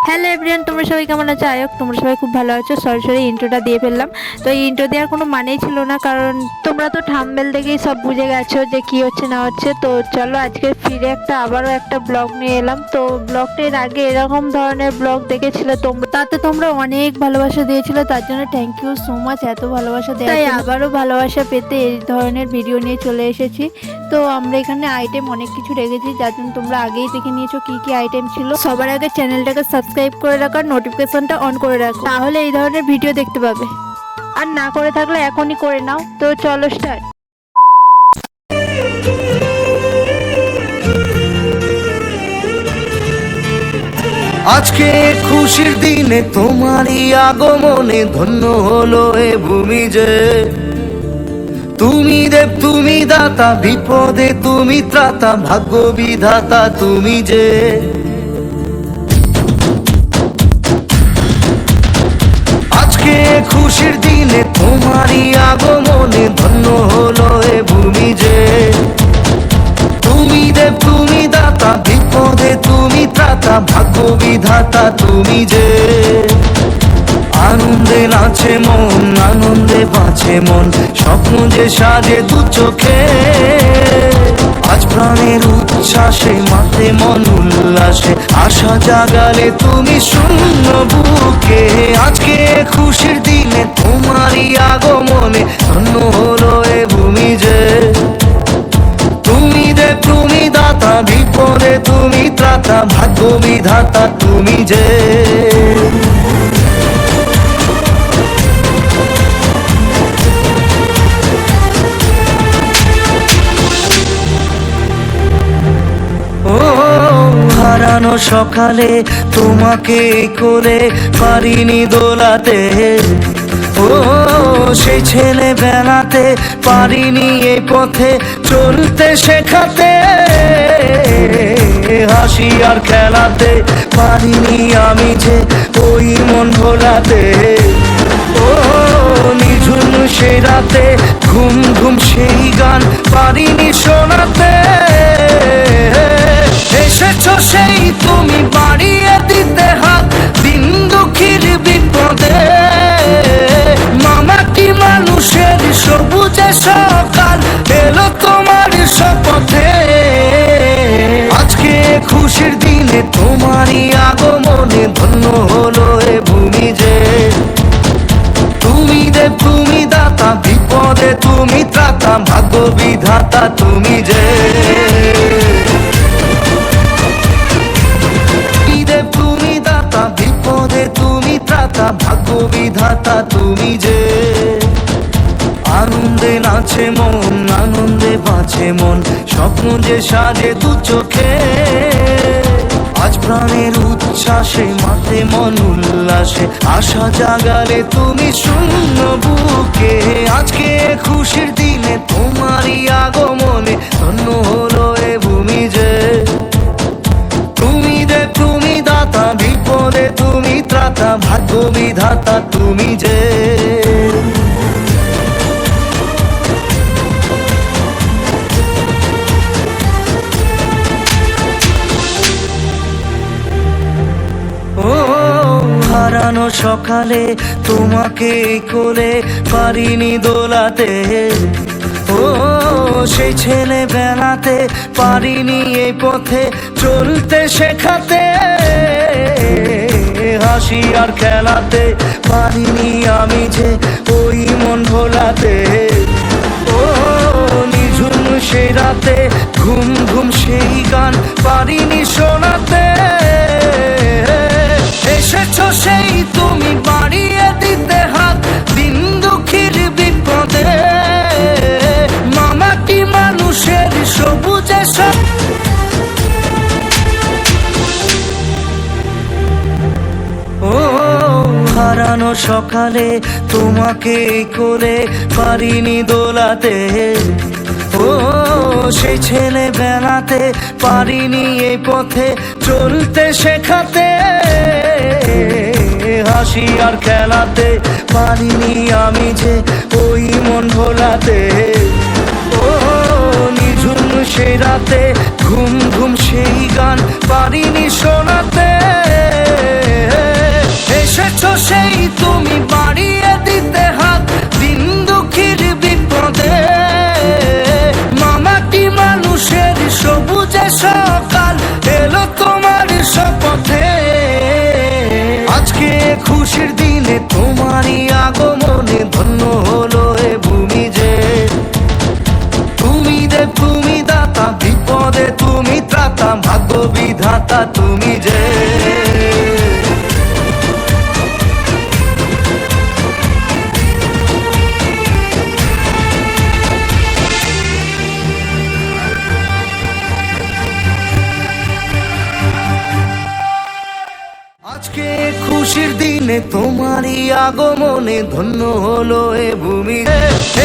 Hello everyone, তোমরা সবাই কেমন আছো? আয়ক তোমরা সবাই খুব ভালো আছো। সরাসরি ইন্ট্রোটা দিয়ে ফেললাম। তো এই ইন্ট্রো দেওয়ার কোনো মানেই ছিল না, কারণ তোমরা তো থাম্বনেল দেখেই সব বুঝে গেছো যে কি হচ্ছে না হচ্ছে। তো চলো আজকে ফিরে আবারও একটা ব্লগ নিয়ে এলাম। তো ব্লগটির আগে এরকম ধরনের ব্লগ দেখেছিলে তোমরা, তাতে তোমরা অনেক ভালোবাসা দিয়েছিলে, তার জন্য থ্যাংক ইউ সো মাচ। এত ভালোবাসা দেয়, তাই আবারও ভালোবাসা পেতে এই ধরনের ভিডিও নিয়ে চলে এসেছি। তো আমরা এখানে আইটেম অনেক কিছু রেখেছি, যার জন্য তোমরা আগেই দেখে নিয়েছো কি কি আইটেম ছিল। সবার আগে চ্যানেলটাকে সাবস্ক্রাইব করে রাখো আর নোটিফিকেশনটা অন করে রাখো, তাহলে এই ধরনের ভিডিও দেখতে পাবে। আর না করে থাকলে এখনই করে নাও। তো চলো স্টার্ট। আজকে খুশির দিনে তোমারই আগমনে ধন্য হলো এ ভূমি যে। তুমি দেব তুমি দাতা, বিপদে তুমি ত্রাতা, ভাগ্য বিধাতা তুমি যে। আজকে খুশির দিনে তোমারই আগমনে ধন্য হলো এ ভূমি যে। তুমি দেব তুমি দাতা, বিপদে তুমি ত্রাতা, ভাগ্য বিধাতা তুমি যে। আনন্দে নাচে মন, আনন্দে বাঁচে মন, স্বপ্ন যে সাজে দু চোখে। আজ প্রাণের উচ্ছ্বাসে মাতে মন উল্লাসে, আশা জাগালে তুমি শূন্য বুকে। আজকে খুশির দিনে তোমারই আগমনে ধন্য হলো এ ভূমি যে। তুমি দেব তুমি দাতা, বিপদে তুমি ত্রাতা, ভাগ্য বিধাতা তুমি যে। ও হারানো সকালে তোমাকে করে পারিনি দোলাতে। ও সেই ছেলে বেলাতে পারিনি এই পথে চলতে শেখাতে। হাসি আর খেলাতে পারিনি আমি যে ওই মন ভোলাতে। ও নিঝুম সেই রাতে ঘুম ঘুম সেই গান পারিনি শোনাতে। এসেছো সেই তুমি বাড়িয়ে দিতে হাত দিন দুঃখীর বিপদে। মামাটি মানুষের সবুজে সকাল এলো তোমার শপথে। আজকে খুশির দিনে তোমারই আগমনে ধন্য হলো এ ভূমি যে। তুমি দেব তুমি দাতা, বিপদে তুমি ত্রাতা, ভাগ্য বিধাতা তুমি যে। তুমি দাতা, বিপদে তুমি ত্রাতা, ভাগ্য বিধাতা তুমি যে। আনন্দে নাচে মন, আনন্দে বাঁচে মন, স্বপ্ন যে সাজে দু চোখে। আজ প্রাণের উচ্ছ্বাসে মাতে মন উল্লাসে, আশা জাগালে তুমি শূন্য বুকে। আজকে খুশির দিনে তোমারই আগমনে ধন্য হলো এ ভূমি যে। তুমি দেব তুমি দাতা, বিপদে তুমি ত্রাতা, ভাগ্য বিধাতা তুমি যে। ও হারানো সকালে তোমাকে কোলে পারিনি দোলাতে। ও সেই ছেলে বেলাতে পারিনি এই পথে চলতে শেখাতে। হাসি আর খেলাতে পারিনি আমি যে ওই মন ভোলাতে। ও নিঝুম সেই রাতে ঘুম ঘুম সেই গান পারিনি শোনাতে। এসেছো সেই তুমি বাড়িয়ে দিতে হাত দিন দুঃখীর বিপদে। মামাটি মানুষের সবুজে সব। ও হারানো সকালে তোমাকে করে পারিনি দোলাতে। ও সেই ছেলে বেলাতে পারিনি এই পথে চলতে শেখাতে। হাসি আর খেলাতে পারিনি আমি যে ওই মন ভোলাতে। ও নিঝুম সেই রাতে ঘুম ঘুম সেই গান পারিনি শোনাতে। খুশির দিনে তোমারই আগমনে ধন্য হলো এ ভূমি যে। তুমি দেব তুমি দাতা, বিপদে তুমি ত্রাতা, ভাগ্য বিধাতা তুমি যে। আজকে খুশির দিনে তোমারই আগমনে ধন্য হলো এ ভূমি।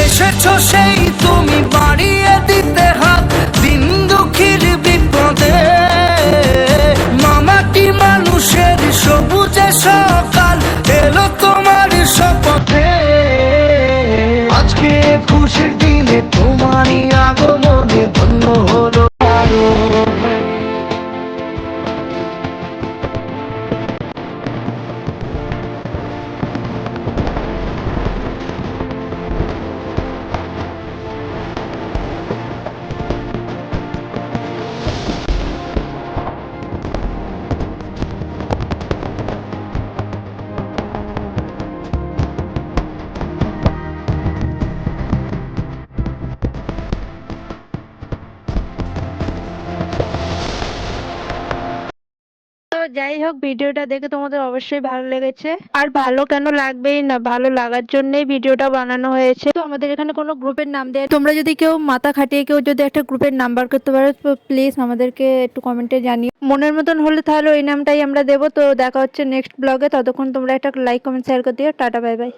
এসেছো সেই তুমি বাড়িয়ে দিতে হাত দিন দুঃখীর বিপদে। মামাটি মানুষের সবুজে সকাল এলো তোমার শপথে। আজকে খুশির দিনে তোমারই আগমনে ধন্য হলো আরো। তো যাই হোক, ভিডিওটা দেখে তোমাদের অবশ্যই ভালো লেগেছে, আর ভালো কেন লাগবেই না, ভালো লাগার জন্যই ভিডিওটা বানানো হয়েছে। তো আমাদের এখানে কোনো গ্রুপের নাম দেয়, তোমরা যদি কেউ মাথা খাটিয়ে কেউ যদি একটা গ্রুপের নাম্বার করতে পারো তো প্লিজ আমাদেরকে একটু কমেন্টে জানিও। মনের মতন হলে তাহলে ওই নামটাই আমরা দেবো। তো দেখা হচ্ছে নেক্সট ব্লগে, ততক্ষণ তোমরা একটা লাইক কমেন্ট শেয়ার করে দিও। Tata, bye bye.